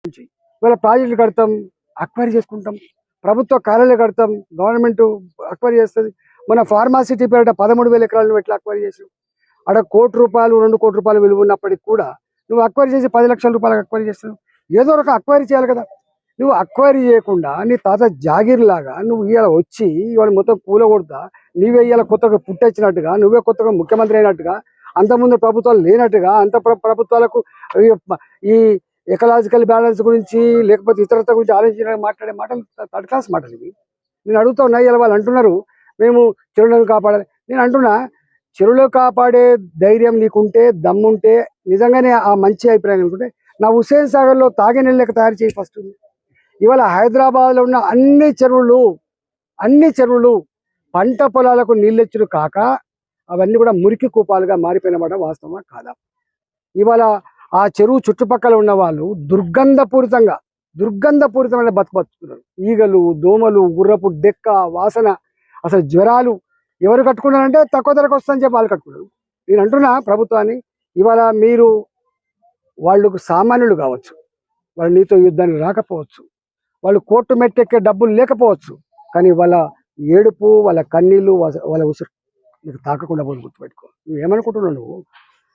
ఇవాళ ప్రాజెక్టులు కడతాం, అక్వైరీ చేసుకుంటాం, ప్రభుత్వ కార్యాలయాలు కడతాం, గవర్నమెంట్ అక్వైరీ చేస్తుంది. మన ఫార్మాసిటీ పేరిట 13,000 ఎకరాలను ఎట్లా అక్వైరీ చేసావు? అక్కడ ₹1 2 కోట్ల రూపాయలు విలువ ఉన్నప్పటికి కూడా నువ్వు అక్వైరీ చేసి 10 లక్షల రూపాయలకు అక్వైరీ చేస్తున్నావు. ఏదో ఒక అక్వైరీ చేయాలి కదా. నువ్వు అక్వైరీ చేయకుండా నీ తాత జాగీర్ లాగా నువ్వు ఇవాళ వచ్చి ఇవాళ మొత్తం కూలగొడతా, నువ్వే ఇవాళ కొత్తగా పుట్టొచ్చినట్టుగా, నువ్వే కొత్తగా ముఖ్యమంత్రి అయినట్టుగా, అంతకుముందు ప్రభుత్వాలు లేనట్టుగా, ప్రభుత్వాలకు ఈ ఎకలాజికల్ బ్యాలెన్స్ గురించి లేకపోతే ఇతరత గురించి ఆలోచించడానికి మాట్లాడే మాటలు థర్డ్ క్లాస్ మాటలు ఇవి. నేను అడుగుతా ఉన్నా, ఇలా వాళ్ళు అంటున్నారు మేము చెరువులను కాపాడాలి. నేను అంటున్నా, చెరువులు కాపాడే ధైర్యం నీకుంటే, దమ్ముంటే, నిజంగానే ఆ మంచి అభిప్రాయం అనుకుంటే నా హుస్సేన్ సాగర్లో తాగే నీళ్ళు లెక్క తయారు చేసి ఫస్ట్. ఇవాళ హైదరాబాద్లో ఉన్న అన్ని చెరువులు పంట పొలాలకు నీళ్ళెచ్చుడు కాక అవన్నీ కూడా మురికి కూపాలుగా మారిపోయినమాట వాస్తవమా కాదా? ఇవాళ ఆ చెరువు చుట్టుపక్కల ఉన్న వాళ్ళు దుర్గంధపూరితమైన బతుకుతున్నారు. ఈగలు, దోమలు, గుర్రపు డెక్క వాసన, అసలు జ్వరాలు. ఎవరు కట్టుకున్నారంటే తక్కువ ధరకు వస్తుందని చెప్పి వాళ్ళు కట్టుకున్నారు. నేను అంటున్నా ప్రభుత్వాన్ని, ఇవాళ మీరు వాళ్ళకు సామాన్యులు కావచ్చు, వాళ్ళు నీతో యుద్ధానికి రాకపోవచ్చు, వాళ్ళు కోర్టు మెట్టెక్కే డబ్బులు లేకపోవచ్చు, కానీ వాళ్ళ ఏడుపు, వాళ్ళ కన్నీళ్ళు, వాళ్ళ ఉసురు నీకు తాకకుండా పోయి గుర్తుపెట్టుకో.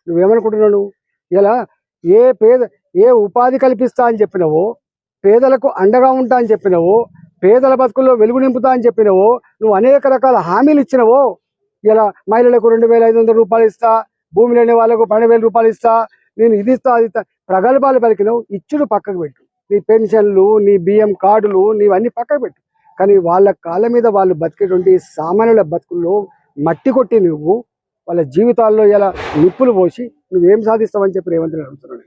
నువ్వేమనుకుంటున్నావు? ఇలా ఏ ఉపాధి కల్పిస్తా అని చెప్పినవో, పేదలకు అండగా ఉంటా అని చెప్పినవో, పేదల బతుకుల్లో వెలుగు నింపుతా అని చెప్పినవో, నువ్వు అనేక రకాల హామీలు ఇచ్చినవో, ఇలా మహిళలకు 2,500 రూపాయలు ఇస్తా, భూమి లేని వాళ్ళకు 12,000 రూపాయలు ఇస్తా, నేను ఇది ఇస్తా అది ఇస్తా, ప్రగల్భాలు పలికినవు. ఇచ్చుడు పక్కకు పెట్టు, నీ పెన్షన్లు, నీ బియ్యం కార్డులు, నీవన్నీ పక్కకు పెట్టు. కానీ వాళ్ళ కాళ్ళ మీద వాళ్ళు బతికేటువంటి సామాన్యుల బతుకుల్లో మట్టి కొట్టి నువ్వు వాళ్ళ జీవితాల్లో ఇలా నిప్పులు పోసి నువ్వేం సాధిస్తావని చెప్పి రేవంత్ రెడ్డి అడుగుతున్నాడు.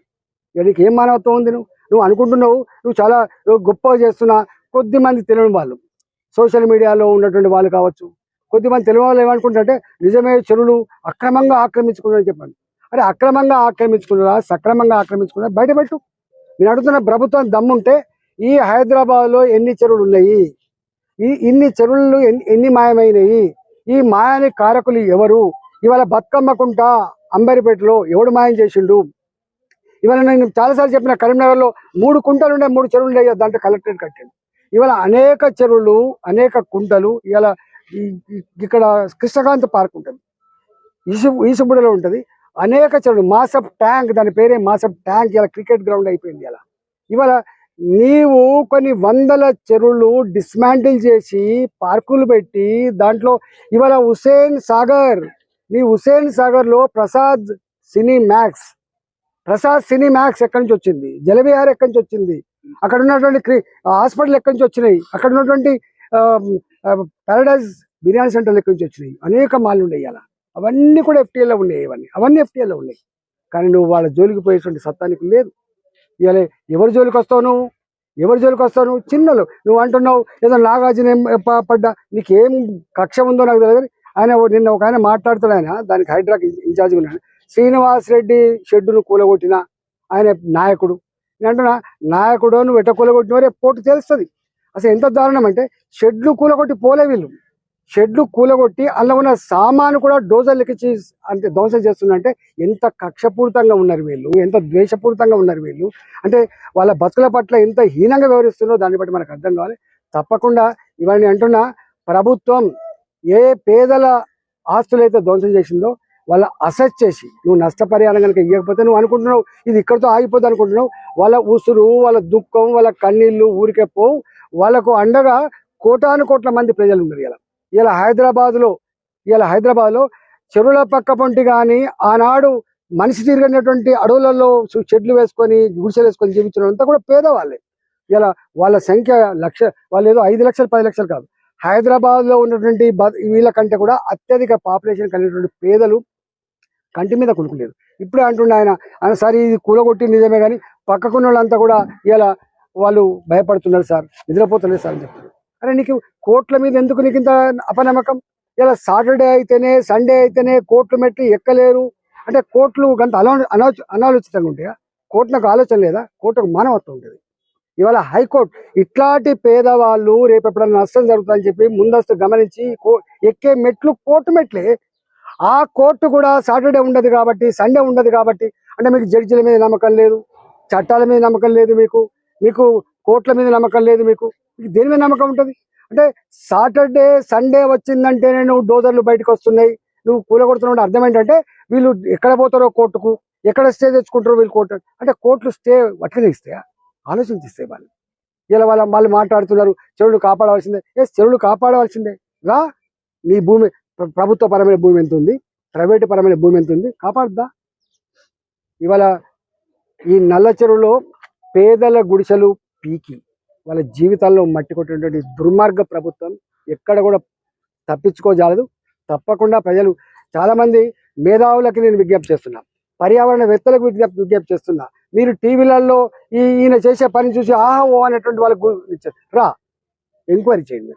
ఇక నీకు ఏం మానవత్వం ఉంది? నువ్వు అనుకుంటున్నావు నువ్వు చాలా గొప్పగా చేస్తున్నా. కొద్దిమంది తెలియని వాళ్ళు, సోషల్ మీడియాలో ఉన్నటువంటి వాళ్ళు కావచ్చు, కొద్దిమంది తెలియని వాళ్ళు ఏమనుకుంటారంటే నిజమే చెరువులు అక్రమంగా ఆక్రమించుకున్నారని చెప్పాను. అరే అక్రమంగా ఆక్రమించుకున్నారా, సక్రమంగా ఆక్రమించుకున్నారా బయటపెట్టు. నేను అడుగుతున్న ప్రభుత్వం దమ్ముంటే ఈ హైదరాబాద్లో ఎన్ని చెరువులు ఉన్నాయి, ఇన్ని చెరువులు ఎన్ని మాయమైనవి, ఈ మాయానికి కారకులు ఎవరు? ఇవాళ బతుకమ్మకుంట అంబరిపేటలో ఎవడు మాయం చేసిండు? ఇవాళ నేను చాలాసార్లు చెప్పిన, కరీంనగర్లో 3 కుంటలు ఉండే 3 చెరువులు ఉండే, దాంట్లో కలెక్టరేట్ కట్టాడు. ఇవాళ అనేక చెరువులు, అనేక కుంటలు. ఇవాళ ఇక్కడ కృష్ణకాంత్ పార్క్ ఉంటుంది, ఈసుబుడలో ఉంటుంది, అనేక చెరువులు. మాసప్ ట్యాంక్, దాని పేరే మాసప్ ట్యాంక్, ఇలా క్రికెట్ గ్రౌండ్ అయిపోయింది. ఇవాళ నీవు కొన్ని వందల చెరువులు డిస్మాంటిల్ చేసి పార్కులు పెట్టి దాంట్లో ఇవాళ హుస్సేన్ సాగర్లో ప్రసాద్ సినీ మ్యాక్స్ ఎక్కడి నుంచి వచ్చింది? జలవిహార్ ఎక్కడి నుంచి వచ్చింది? అక్కడ ఉన్నటువంటి హాస్పిటల్ ఎక్కడి నుంచి వచ్చినాయి? అక్కడ ఉన్నటువంటి పారడైజ్ బిర్యానీ సెంటర్లు ఎక్కడి నుంచి వచ్చినాయి? అనేక మాల్లు ఉన్నాయి. అలా అవన్నీ కూడా FTAలో ఉన్నాయి. అవన్నీ FTAలో ఉన్నాయి. కానీ నువ్వు వాళ్ళ జోలికి పోయేటువంటి సత్తానికి లేదు. ఇవాళ ఎవరి జోలికి వస్తావు? చిన్నలు నువ్వు అంటున్నావు ఏదో నాగార్జున పడ్డా, నీకేం కక్ష ఉందో నాకు తెలియదు. నిన్న ఒక ఆయన మాట్లాడుతున్నాడు, ఆయన దానికి హైడ్రాక్ ఇన్ఛార్జ్ ఉన్నాడు. శ్రీనివాస్ రెడ్డి షెడ్డును కూలగొట్టిన ఆయన నాయకుడు. నేను అంటున్నా, నాయకుడు నువ్వు ఎట్ట కూలగొట్టినవరే పోటు తెలుస్తుంది. అసలు ఎంత దారుణం అంటే, షెడ్లు కూలగొట్టి పోలే వీళ్ళు, షెడ్లు కూలగొట్టి అందులో ఉన్న సామాను కూడా డోజర్లు ఎక్కించి అంటే ధ్వంసం చేస్తుందంటే ఎంత కక్షపూరితంగా ఉన్నారు వీళ్ళు, ఎంత ద్వేషపూరితంగా ఉన్నారు వీళ్ళు అంటే వాళ్ళ బతుకుల పట్ల ఎంత హీనంగా వ్యవహరిస్తున్నారో దాన్ని బట్టి మనకు అర్థం కావాలి. తప్పకుండా ఇవన్నీ అంటున్నా, ప్రభుత్వం ఏ పేదల ఆస్తులైతే ధ్వంసం చేసిందో వాళ్ళ అసెస్ చేసి, నువ్వు నష్టపరిహారం కనుక ఇవ్వకపోతే నువ్వు అనుకుంటున్నావు ఇది ఇక్కడితో ఆగిపోద్ది అనుకుంటున్నావు. వాళ్ళ ఉసురు, వాళ్ళ దుఃఖం, వాళ్ళ కన్నీళ్ళు ఊరికే పోవు. వాళ్ళకు అండగా కోటాను కోట్ల మంది ప్రజలు ఉన్నారు. ఇలా హైదరాబాద్లో చెరువుల పక్క పొంటి కానీ ఆనాడు మనిషి తిరిగినటువంటి అడవులలో చెట్లు వేసుకొని గుడిసెలు వేసుకొని జీవించడంతా కూడా పేదవాళ్ళే. ఇలా వాళ్ళ సంఖ్య వాళ్ళు ఏదో 5 లక్షలు 10 లక్షలు కాదు. హైదరాబాద్లో ఉన్నటువంటి వీళ్ళ కంటే కూడా అత్యధిక పాపులేషన్ కలిగినటువంటి పేదలు కంటి మీద కొనుక్కులేదు. ఇప్పుడే అంటుండే ఆయన సార్ ఇది కూలగొట్టి నిజమే, కానీ పక్కకున్న వాళ్ళంతా కూడా ఇలా వాళ్ళు భయపడుతున్నారు సార్, నిద్రపోతలేదు సార్ అని చెప్తారు. అరే నీకు కోర్టుల మీద ఎందుకు నీకు ఇంత అపనమ్మకం? ఇలా సాటర్డే అయితేనే, సండే అయితేనే కోర్టులు మెట్లు ఎక్కలేరు అంటే కోర్టులు గంట అనాలోచితంగా ఉంటాయా? కోర్టులకు ఆలోచన లేదా? కోర్టుకు మానవత్వం ఉంటుంది. ఇవాళ హైకోర్టు ఇట్లాంటి పేదవాళ్ళు రేపు ఎప్పుడన్నా నష్టం జరుగుతుందని చెప్పి ముందస్తు గమనించి ఎక్కే మెట్లు కోర్టు మెట్లే. ఆ కోర్టు కూడా సాటర్డే ఉండదు కాబట్టి, సండే ఉండదు కాబట్టి, అంటే మీకు జడ్జిల మీద నమ్మకం లేదు, చట్టాల మీద నమ్మకం లేదు మీకు. మీకు కోట్ల మీద నమ్మకం లేదు, మీకు దేని మీద నమ్మకం ఉంటుంది? అంటే సాటర్డే సండే వచ్చిందంటేనే నువ్వు డోజర్లు బయటకు వస్తున్నాయి, నువ్వు కూలగొడుతున్నావు. అర్థం ఏంటంటే వీళ్ళు ఎక్కడ పోతారో కోర్టుకు, ఎక్కడ స్టే తెచ్చుకుంటారో వీళ్ళు కోర్టు. అంటే కోర్టులు స్టే అట్లనే ఇస్తాయా? ఆలోచించిస్తాయి వాళ్ళు. ఇలా వాళ్ళు మాట్లాడుతున్నారు చెరువులు కాపాడవలసిందే. చెరువులు కాపాడవలసిందే రా. నీ భూమి ప్రభుత్వ పరమైన భూమి ఎంత ఉంది, ప్రైవేటు పరమైన భూమి ఎంత ఉంది, కాపాడుద్దా? ఇవాళ ఈ నల్ల చెరువులో పేదల గుడిసెలు పీకి వాళ్ళ జీవితాల్లో మట్టి కొట్టినటువంటి దుర్మార్గ ప్రభుత్వం ఎక్కడ కూడా తప్పించుకోజాలదు. తప్పకుండా ప్రజలు, చాలామంది మేధావులకి నేను విజ్ఞప్తి చేస్తున్నా, పర్యావరణవేత్తలకు విజ్ఞప్తి చేస్తున్నా, మీరు టీవీలలో ఈయన చేసే పని చూసి ఆహా ఓ అనేటువంటి వాళ్ళకు రా ఎంక్వైరీ చేయండి.